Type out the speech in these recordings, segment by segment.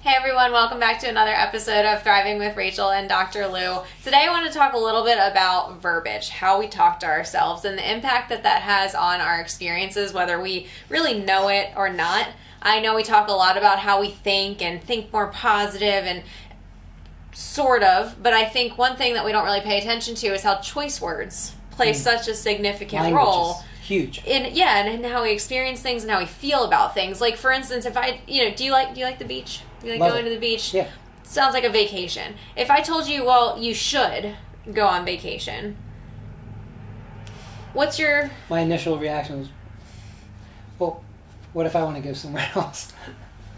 Hey everyone, welcome back to another episode of Thriving with Rachel and Dr. Lou. Today I want to talk a little bit about verbiage, how we talk to ourselves, and the impact that that has on our experiences, whether we really know it or not. I know we talk a lot about how we think and think more positive and sort of, but I think one thing that we don't really pay attention to is how choice words play such a significant role. Huge. And how we experience things and how we feel about things. Like, for instance, if I, do you like the beach? You like going to the beach? Yeah. Sounds like a vacation. If I told you, well, you should go on vacation, what's your... My initial reaction was, well, what if I want to go somewhere else?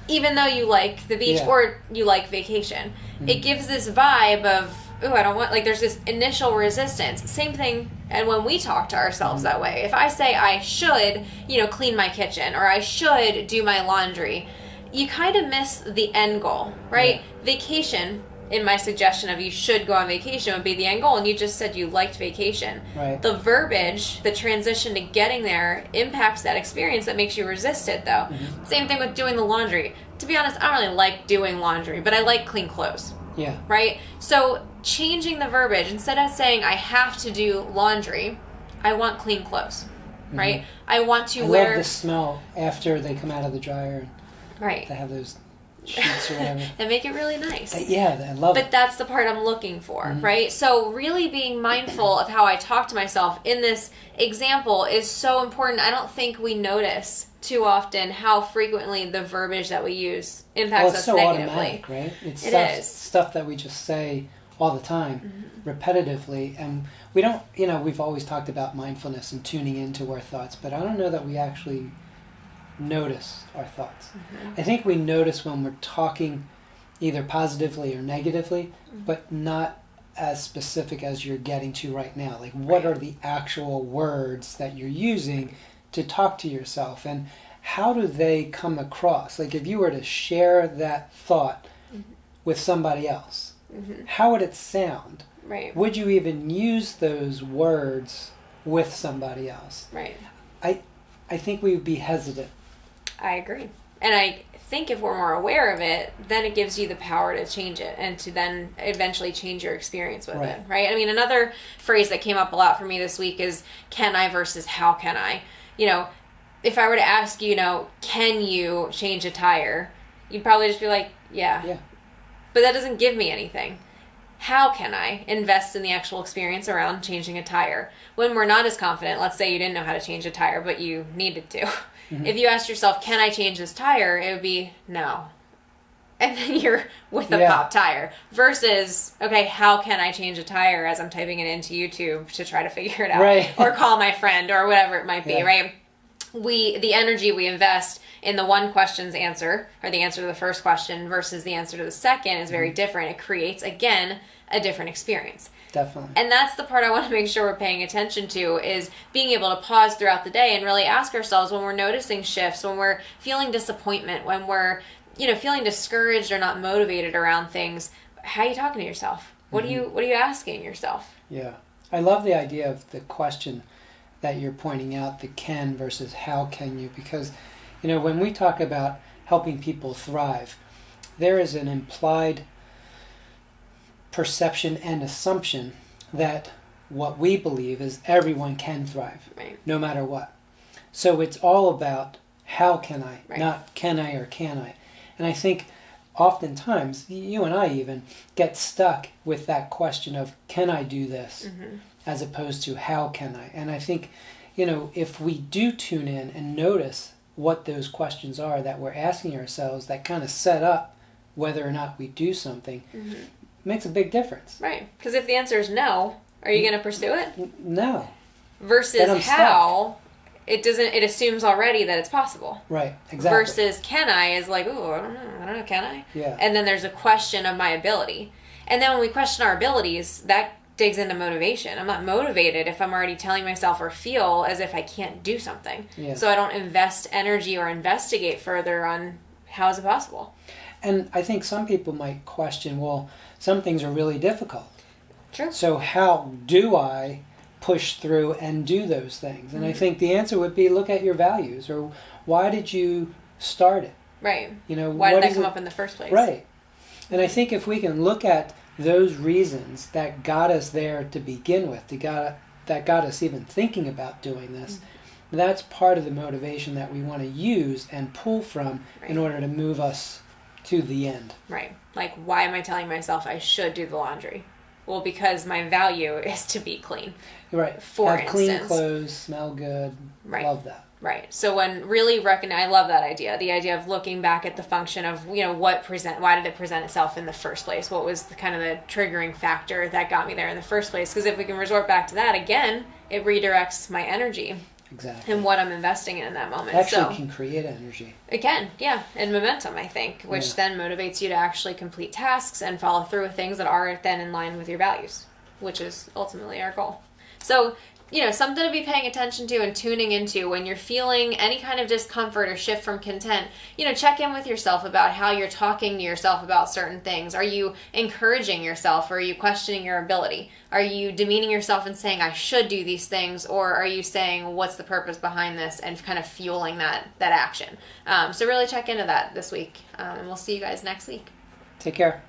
Even though you like the beach or you like vacation. Mm-hmm. It gives this vibe of, ooh, I don't want... Like, there's this initial resistance. Same thing, and when we talk to ourselves that way. If I say I should, clean my kitchen, or I should do my laundry, you kind of miss the end goal, right? Yeah. Vacation, in my suggestion of you should go on vacation, would be the end goal, and you just said you liked vacation. Right. The verbiage, the transition to getting there, impacts that experience that makes you resist it, though. Mm-hmm. Same thing with doing the laundry. To be honest, I don't really like doing laundry, but I like clean clothes. Yeah. Right? So changing the verbiage, instead of saying I have to do laundry, I want clean clothes, right? I want to wear... I love the smell after they come out of the dryer. Right. They have those sheets or whatever. That make it really nice. I love it. But that's the part I'm looking for, right? So really being mindful of how I talk to myself in this example is so important. I don't think we notice too often how frequently the verbiage that we use impacts us negatively. It's so automatic, right? It's stuff that we just say all the time, repetitively, and we don't, we've always talked about mindfulness and tuning into our thoughts, but I don't know that we actually notice our thoughts. I think we notice when we're talking either positively or negatively, but not as specific as you're getting to right now. Like, what are the actual words that you're using to talk to yourself, and how do they come across? Like, if you were to share that thought with somebody else, how would it sound? Right. Would you even use those words with somebody else? Right. I think we would be hesitant. I agree. And I think if we're more aware of it, then it gives you the power to change it and to then eventually change your experience with it, right? I mean, another phrase that came up a lot for me this week is can I versus how can I? If I were to ask you, can you change a tire? You'd probably just be like, yeah. But that doesn't give me anything. How can I invest in the actual experience around changing a tire? When we're not as confident, let's say you didn't know how to change a tire, but you needed to. If you asked yourself, can I change this tire? It would be, no. And then you're with a pop tire. Versus, okay, how can I change a tire as I'm typing it into YouTube to try to figure it out? Right. Or call my friend or whatever it might be, right? The energy we invest in the one question's answer, or the answer to the first question versus the answer to the second, is very different. It creates, again, a different experience. Definitely. And that's the part I want to make sure we're paying attention to, is being able to pause throughout the day and really ask ourselves when we're noticing shifts, when we're feeling disappointment, when we're, feeling discouraged or not motivated around things, how are you talking to yourself? What are you asking yourself? Yeah. I love the idea of the question that you're pointing out, the can versus how can you, because, when we talk about helping people thrive, there is an implied perception and assumption that what we believe is everyone can thrive, no matter what. So it's all about how can I, not can I or can I. And I think oftentimes, you and I even get stuck with that question of can I do this, as opposed to how can I. And I think, if we do tune in and notice what those questions are that we're asking ourselves that kind of set up whether or not we do something, makes a big difference. Right. Because if the answer is no, are you going to pursue it? No. Versus how, it assumes already that it's possible. Right, exactly. Versus can I is like, ooh, I don't know, can I? Yeah. And then there's a question of my ability. And then when we question our abilities, that digs into motivation. I'm not motivated if I'm already telling myself or feel as if I can't do something. Yeah. So I don't invest energy or investigate further on how is it possible. And I think some people might question, well, some things are really difficult. Sure. So how do I push through and do those things? And I think the answer would be look at your values, or why did you start it? Right. You know, why did that is come it? up in the first place? Right. And I think if we can look at those reasons that got us there to begin with, that got us even thinking about doing this, that's part of the motivation that we want to use and pull from in order to move us to the end. Right. Like, why am I telling myself I should do the laundry? Well, because my value is to be clean. Right. For Have clean instance. clothes, smell good. Right. Love that. Right. So when really I love that idea. The idea of looking back at the function of, you know, why did it present itself in the first place? What was the kind of the triggering factor that got me there in the first place? Because if we can resort back to that again, it redirects my energy. Exactly. And what I'm investing in that moment. Actually can create energy. It can, yeah. And momentum, I think, which then motivates you to actually complete tasks and follow through with things that are then in line with your values, which is ultimately our goal. So, you know, something to be paying attention to and tuning into when you're feeling any kind of discomfort or shift from content. You know, check in with yourself about how you're talking to yourself about certain things. Are you encouraging yourself, or are you questioning your ability? Are you demeaning yourself and saying, I should do these things? Or are you saying, what's the purpose behind this, and kind of fueling that action? So really check into that this week. And we'll see you guys next week. Take care.